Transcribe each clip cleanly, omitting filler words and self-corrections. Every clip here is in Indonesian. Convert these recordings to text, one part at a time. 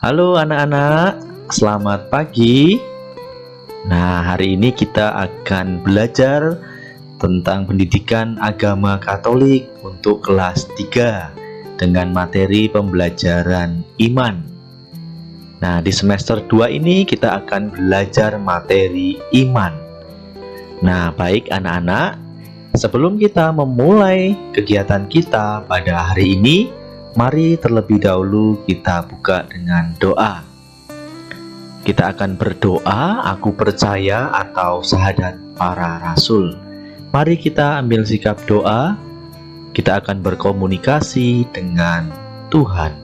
Halo anak-anak, selamat pagi. Nah, hari ini kita akan belajar tentang pendidikan agama Katolik untuk kelas 3 dengan materi pembelajaran iman. Nah, di semester 2 ini kita akan belajar materi iman. Nah, baik anak-anak, sebelum kita memulai kegiatan kita pada hari ini, mari terlebih dahulu kita buka dengan doa. Kita akan berdoa, aku percaya atau syahadat para rasul. Mari kita ambil sikap doa. Kita akan berkomunikasi dengan Tuhan.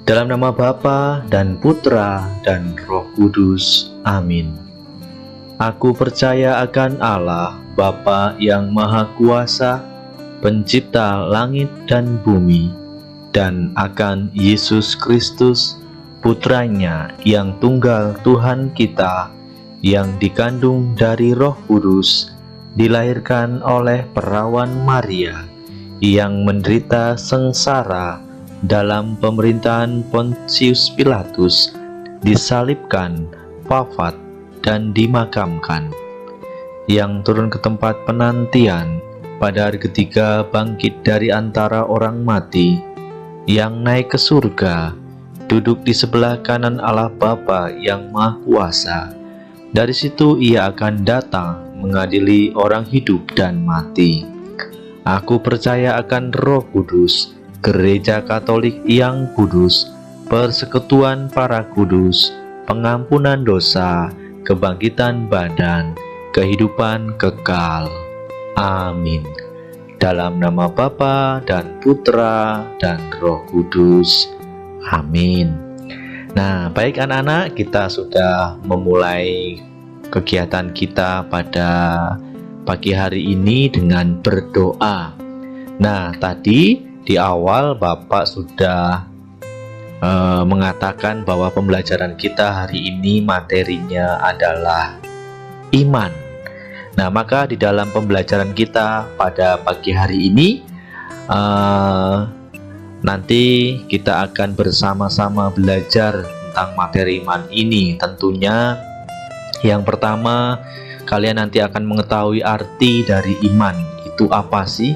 Dalam nama Bapa dan Putra dan Roh Kudus. Amin. Aku percaya akan Allah, Bapa yang Maha Kuasa, Pencipta langit dan bumi, dan akan Yesus Kristus, Putranya yang tunggal Tuhan kita, yang dikandung dari Roh Kudus, dilahirkan oleh perawan Maria, yang menderita sengsara dalam pemerintahan Pontius Pilatus, disalibkan, wafat, dan dimakamkan, yang turun ke tempat penantian, pada hari ketiga bangkit dari antara orang mati, yang naik ke surga, duduk di sebelah kanan Allah Bapa yang Maha Kuasa. Dari situ ia akan datang mengadili orang hidup dan mati. Aku percaya akan Roh Kudus, Gereja Katolik yang kudus, persekutuan para kudus, pengampunan dosa, kebangkitan badan, kehidupan kekal. Amin. Dalam nama Bapa dan Putra dan Roh Kudus. Amin. Nah, baik anak-anak, kita sudah memulai kegiatan kita pada pagi hari ini dengan berdoa. Nah, tadi di awal Bapak sudah mengatakan bahwa pembelajaran kita hari ini materinya adalah iman. Nah, maka di dalam pembelajaran kita pada pagi hari ini, nanti kita akan bersama-sama belajar tentang materi iman ini. Tentunya yang pertama, kalian nanti akan mengetahui arti dari iman, itu apa sih?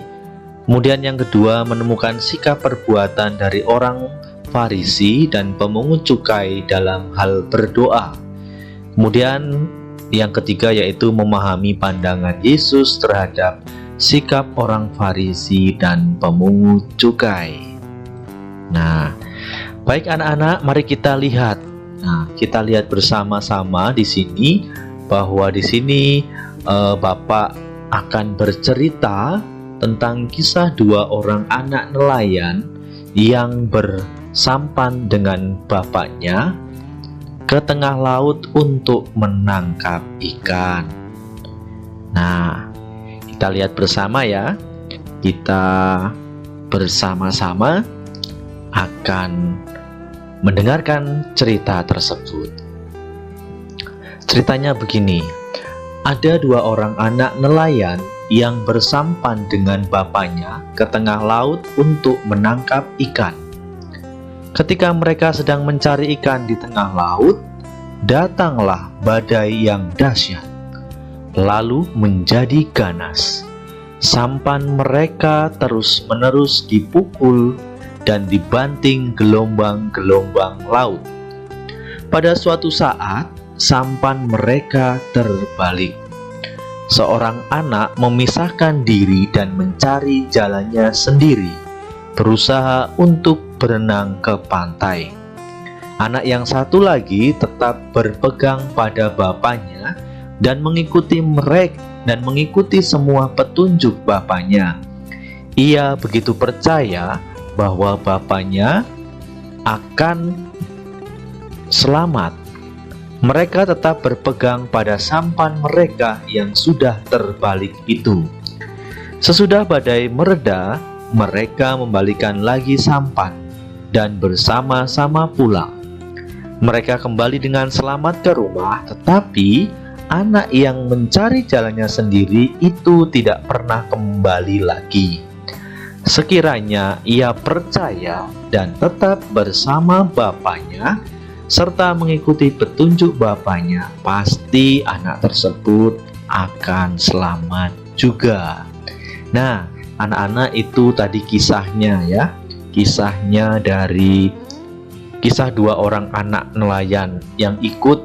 Kemudian yang kedua, menemukan sikap perbuatan dari orang Farisi dan pemungut cukai dalam hal berdoa. Kemudian yang ketiga yaitu memahami pandangan Yesus terhadap sikap orang Farisi dan pemungut cukai. Nah, baik anak-anak, mari kita lihat. Nah, kita lihat bersama-sama di sini bahwa di sini Bapak akan bercerita tentang kisah dua orang anak nelayan yang bersampan dengan bapaknya ke tengah laut untuk menangkap ikan. Nah, kita lihat bersama ya. Kita bersama-sama akan mendengarkan cerita tersebut. Ceritanya begini. Ada dua orang anak nelayan yang bersampan dengan bapaknya ke tengah laut untuk menangkap ikan. Ketika mereka sedang mencari ikan di tengah laut, datanglah badai yang dahsyat, lalu menjadi ganas. Sampan mereka terus-menerus dipukul dan dibanting gelombang-gelombang laut. Pada suatu saat, sampan mereka terbalik. Seorang anak memisahkan diri dan mencari jalannya sendiri, berusaha untuk berenang ke pantai. Anak yang satu lagi tetap berpegang pada bapaknya dan mengikuti semua petunjuk bapaknya. Ia begitu percaya bahwa bapaknya akan selamat. Mereka tetap berpegang pada sampan mereka yang sudah terbalik itu. Sesudah badai mereda, mereka membalikan lagi sampan dan bersama-sama pulang. Mereka kembali dengan selamat ke rumah, tetapi anak yang mencari jalannya sendiri itu tidak pernah kembali lagi. Sekiranya ia percaya dan tetap bersama bapaknya serta mengikuti petunjuk bapaknya, pasti anak tersebut akan selamat juga. Nah, anak-anak, itu tadi kisahnya ya. Kisahnya dari kisah dua orang anak nelayan yang ikut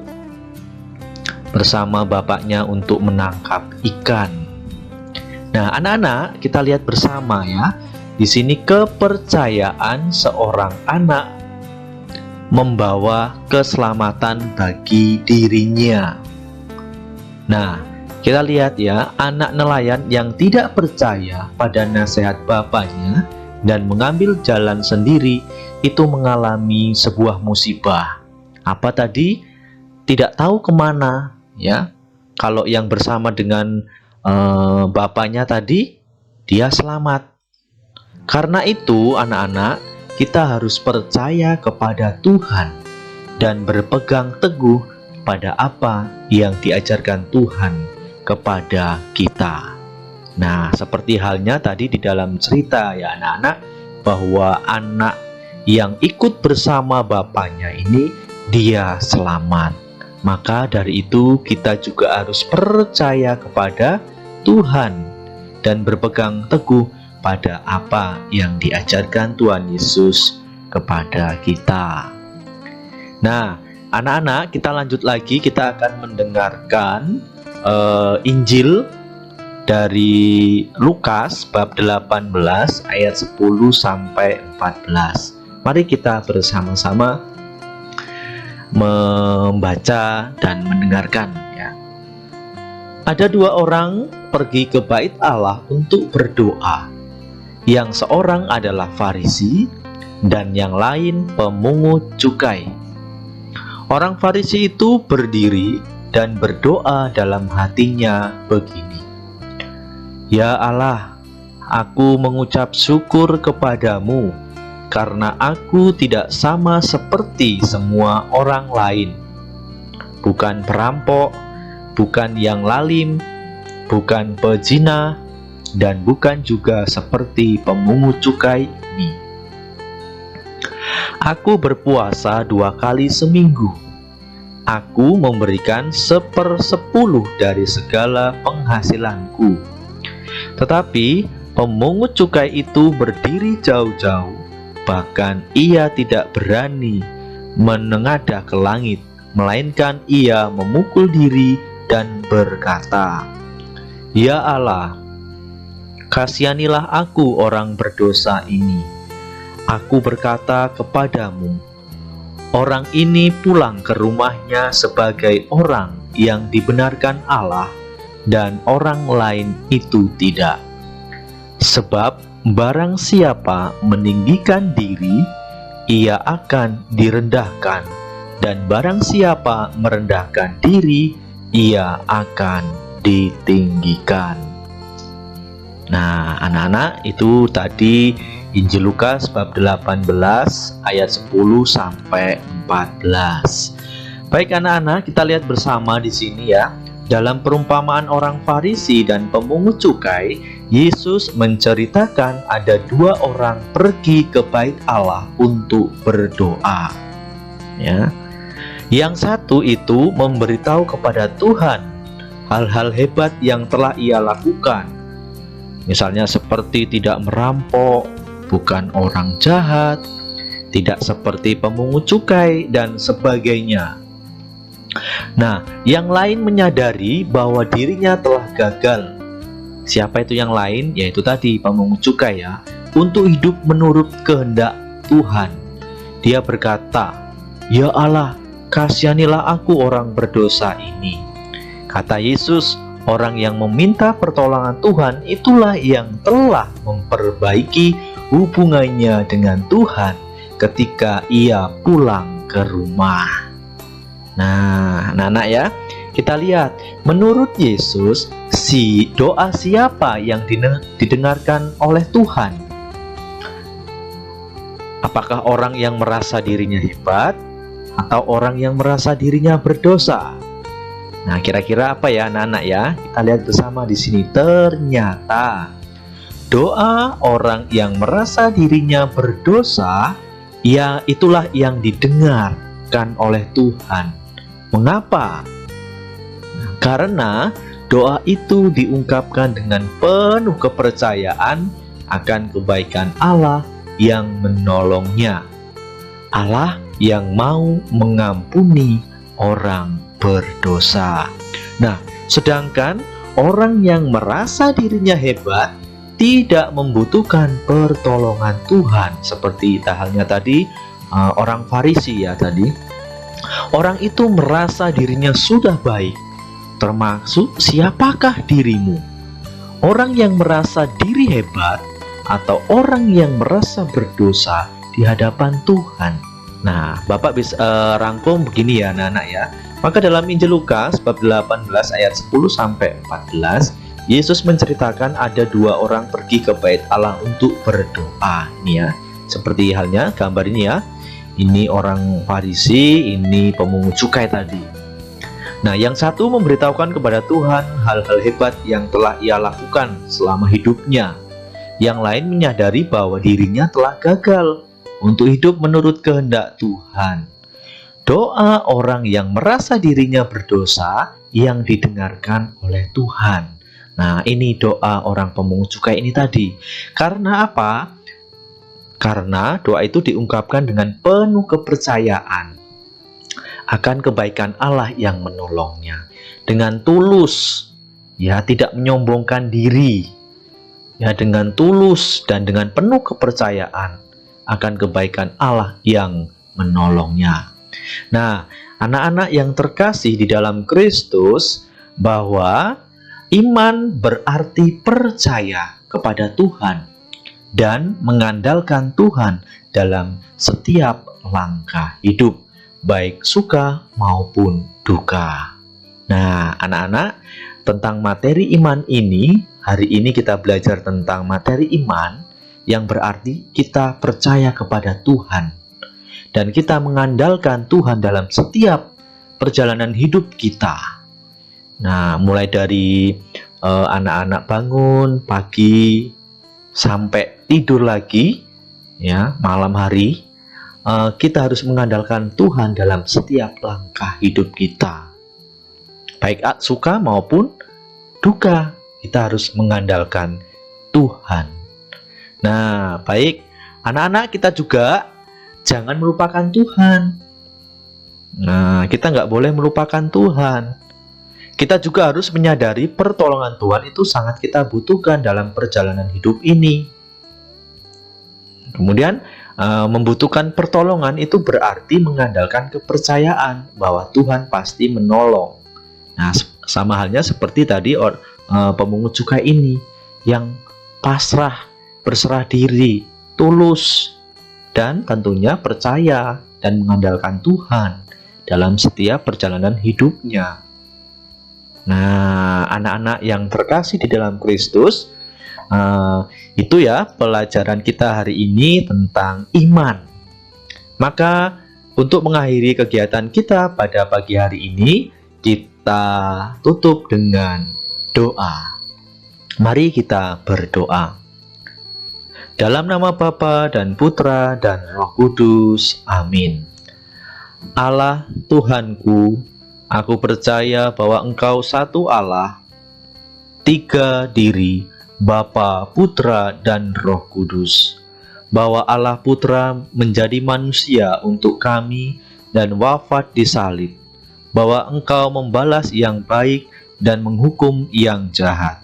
bersama bapaknya untuk menangkap ikan. Nah, anak-anak, kita lihat bersama ya. Di sini kepercayaan seorang anak membawa keselamatan bagi dirinya. Nah, kita lihat ya, anak nelayan yang tidak percaya pada nasihat bapaknya dan mengambil jalan sendiri itu mengalami sebuah musibah. Apa tadi? Tidak tahu kemana ya. Kalau yang bersama dengan bapaknya tadi, dia selamat. Karena itu anak-anak, kita harus percaya kepada Tuhan dan berpegang teguh pada apa yang diajarkan Tuhan kepada kita. Nah, seperti halnya tadi di dalam cerita ya anak-anak, bahwa anak yang ikut bersama bapaknya ini dia selamat. Maka dari itu kita juga harus percaya kepada Tuhan dan berpegang teguh pada apa yang diajarkan Tuhan Yesus kepada kita. Nah, anak-anak, kita lanjut lagi, kita akan mendengarkan Injil dari Lukas bab 18 ayat 10 sampai 14. Mari kita bersama-sama membaca dan mendengarkan ya. Ada dua orang pergi ke bait Allah untuk berdoa. Yang seorang adalah Farisi dan yang lain pemungut cukai. Orang Farisi itu berdiri dan berdoa dalam hatinya begini: Ya Allah, aku mengucap syukur kepadamu karena aku tidak sama seperti semua orang lain. Bukan perampok, bukan yang lalim, bukan pezina, dan bukan juga seperti pemungut cukai ini. Aku berpuasa 2 kali seminggu. Aku memberikan 1/10 dari segala penghasilanku. Tetapi pemungut cukai itu berdiri jauh-jauh, bahkan ia tidak berani menengadah ke langit, melainkan ia memukul diri dan berkata, Ya Allah, kasihanilah aku orang berdosa ini. Aku berkata kepadamu, orang ini pulang ke rumahnya sebagai orang yang dibenarkan Allah, dan orang lain itu tidak. Sebab barang siapa meninggikan diri, ia akan direndahkan, dan barang siapa merendahkan diri, ia akan ditinggikan. Nah, anak-anak, itu tadi Injil Lukas bab 18 ayat 10 sampai 14. Baik anak-anak, kita lihat bersama di sini ya. Dalam perumpamaan orang Farisi dan pemungut cukai, Yesus menceritakan ada dua orang pergi ke bait Allah untuk berdoa. Ya. Yang satu itu memberitahu kepada Tuhan hal-hal hebat yang telah ia lakukan. Misalnya seperti tidak merampok, bukan orang jahat, tidak seperti pemungut cukai, dan sebagainya. Nah, yang lain menyadari bahwa dirinya telah gagal. Siapa itu yang lain? Yaitu tadi pemungut cukai ya, untuk hidup menurut kehendak Tuhan. Dia berkata, Ya Allah, kasihanilah aku orang berdosa ini. Kata Yesus, orang yang meminta pertolongan Tuhan itulah yang telah memperbaiki hubungannya dengan Tuhan ketika ia pulang ke rumah. Nah, anak-anak ya, kita lihat menurut Yesus, doa siapa yang didengarkan oleh Tuhan? Apakah orang yang merasa dirinya hebat atau orang yang merasa dirinya berdosa? Nah, kira-kira apa ya anak-anak ya? Kita lihat bersama di sini. Ternyata Doa orang yang merasa dirinya berdosa, ya itulah yang didengarkan oleh Tuhan. Mengapa? Karena doa itu diungkapkan dengan penuh kepercayaan akan kebaikan Allah yang menolongnya. Allah yang mau mengampuni orang berdosa. Nah, sedangkan orang yang merasa dirinya hebat tidak membutuhkan pertolongan Tuhan, seperti halnya tadi orang Farisi ya tadi. Orang itu merasa dirinya sudah baik. Termasuk siapakah dirimu? Orang yang merasa diri hebat atau orang yang merasa berdosa di hadapan Tuhan. Nah, Bapak bisa rangkum begini ya anak-anak ya. Maka dalam Injil Lukas bab 18 ayat 10 sampai 14, Yesus menceritakan ada dua orang pergi ke bait Allah untuk berdoa. Ini ya, seperti halnya gambar ini ya. Ini orang Farisi, ini pemungut cukai tadi. Nah, yang satu memberitahukan kepada Tuhan hal-hal hebat yang telah ia lakukan selama hidupnya. Yang lain menyadari bahwa dirinya telah gagal untuk hidup menurut kehendak Tuhan. Doa orang yang merasa dirinya berdosa yang didengarkan oleh Tuhan. Nah, ini doa orang pemungut cukai ini tadi. Karena apa? Karena doa itu diungkapkan dengan penuh kepercayaan akan kebaikan Allah yang menolongnya. Dengan tulus, ya, tidak menyombongkan diri. Ya, dengan tulus dan dengan penuh kepercayaan akan kebaikan Allah yang menolongnya. Nah, anak-anak yang terkasih di dalam Kristus, bahwa iman berarti percaya kepada Tuhan dan mengandalkan Tuhan dalam setiap langkah hidup, baik suka maupun duka. Nah, anak-anak, tentang materi iman ini, hari ini kita belajar tentang materi iman yang berarti kita percaya kepada Tuhan dan kita mengandalkan Tuhan dalam setiap perjalanan hidup kita. Nah, mulai dari anak-anak bangun pagi sampai tidur lagi, ya, malam hari, kita harus mengandalkan Tuhan dalam setiap langkah hidup kita. Baik suka maupun duka, kita harus mengandalkan Tuhan. Nah, baik anak-anak, kita juga jangan melupakan Tuhan. Nah, kita nggak boleh melupakan Tuhan. Kita juga harus menyadari pertolongan Tuhan itu sangat kita butuhkan dalam perjalanan hidup ini. Kemudian, membutuhkan pertolongan itu berarti mengandalkan kepercayaan bahwa Tuhan pasti menolong. Nah, sama halnya seperti tadi pemungut cukai ini yang pasrah, berserah diri, tulus, dan tentunya percaya dan mengandalkan Tuhan dalam setiap perjalanan hidupnya. Nah, anak-anak yang terkasih di dalam Kristus, itu ya pelajaran kita hari ini tentang iman. Maka untuk mengakhiri kegiatan kita pada pagi hari ini, kita tutup dengan doa. Mari kita berdoa. Dalam nama Bapa dan Putra dan Roh Kudus. Amin. Allah Tuhanku, aku percaya bahwa Engkau satu Allah, tiga diri, Bapa, Putra, dan Roh Kudus. Bahwa Allah Putra menjadi manusia untuk kami dan wafat di salib. Bahwa Engkau membalas yang baik dan menghukum yang jahat.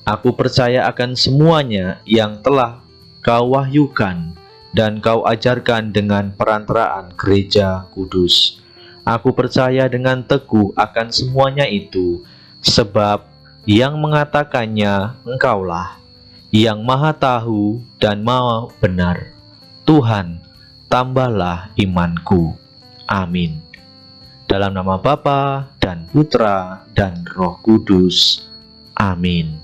Aku percaya akan semuanya yang telah Kau wahyukan dan Kau ajarkan dengan perantaraan gereja kudus. Aku percaya dengan teguh akan semuanya itu, sebab yang mengatakannya Engkaulah, yang maha tahu dan maha benar. Tuhan, tambahlah imanku. Amin. Dalam nama Bapa dan Putra dan Roh Kudus. Amin.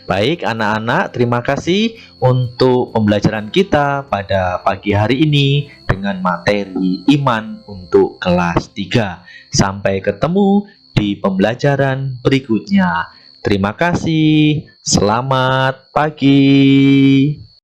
Baik anak-anak, terima kasih untuk pembelajaran kita pada pagi hari ini dengan materi iman untuk kelas 3. Sampai ketemu di pembelajaran berikutnya. Terima kasih. Selamat pagi.